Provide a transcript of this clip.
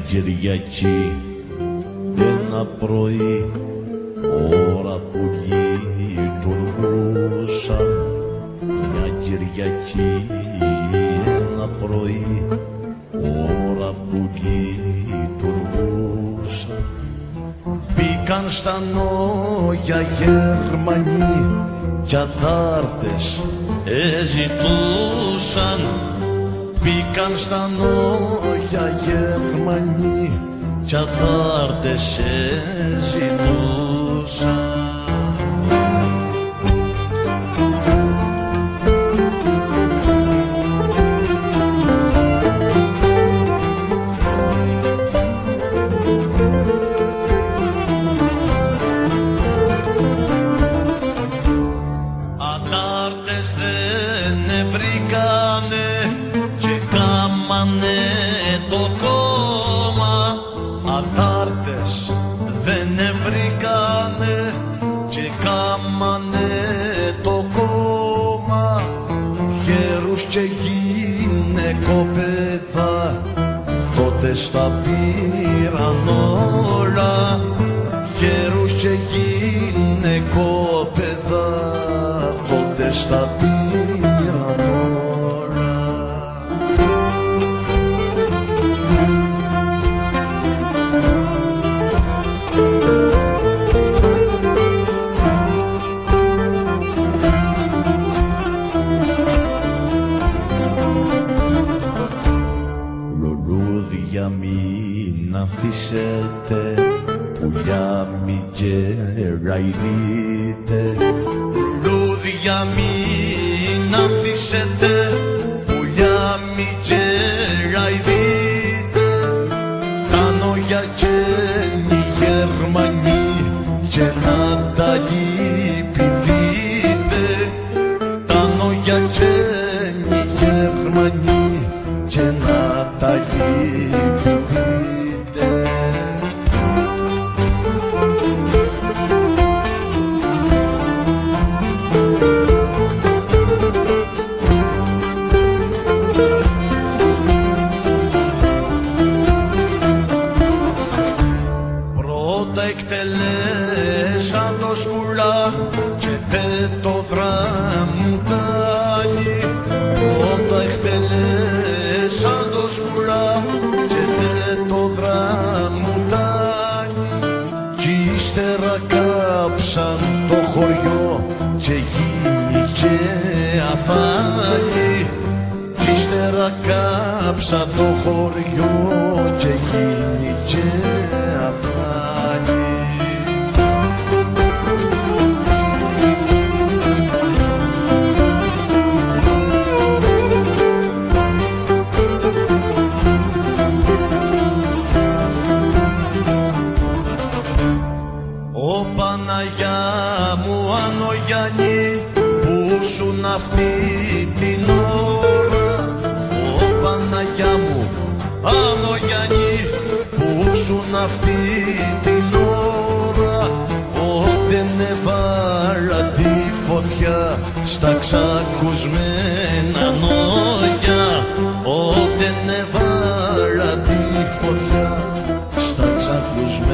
Κυριακή ένα πρωί, ώρα που λειτουργούσαν. Μια Κυριακή ένα πρωί, ώρα που λειτουργούσαν. Μπήκαν στα νόγια Γερμανοί κι αντάρτες εζητούσαν. Μπήκαν στα νόγια Γερμανοί κι αντάρτες εζητούσαν. Αντάρτες δεν βρήκανε και κάμανε το κόμμα. Αντάρτες δεν βρήκανε και κάμανε το κόμμα. Γέρους και γυναικόπαιδα τότε στα πήραν όλα. Γέρους και γυναικόπαιδα τότε στα πήραν όλα. Λουλούδια μην ανθίσετε, πουλιά μη κεραϊδείτε. Λουλούδια μην ανθίσετε, πουλιά μη κεραϊδείτε. Τα νόγια καίνοι Γερμανοί και να τα λυπηθείτε. Τα νόγια καίνοι Γερμανοί και να τα λυπηθείτε. Πρώτα εκτελέσαν το σκουλά και το δραμουτάνι. Πρώτα εκτελέσαν το σκουλά και το δραμουτάνι. Κι ύστερα κάψαν το χωριό και γίνηκε αφάνι. Κι ύστερα κάψαν το χωριό και γίνηκε αφάνι. Ω Παναγιά μου Ανογιάννη, που σουν αυτή την ώρα. Ω Παναγιά μου Ανογιάννη, που σουν αυτή την ώρα. Όταν έβαλα τη φωτιά στα ξακουσμένα νόγια. Όταν έβαλα τη φωτιά στα ξακουσμένα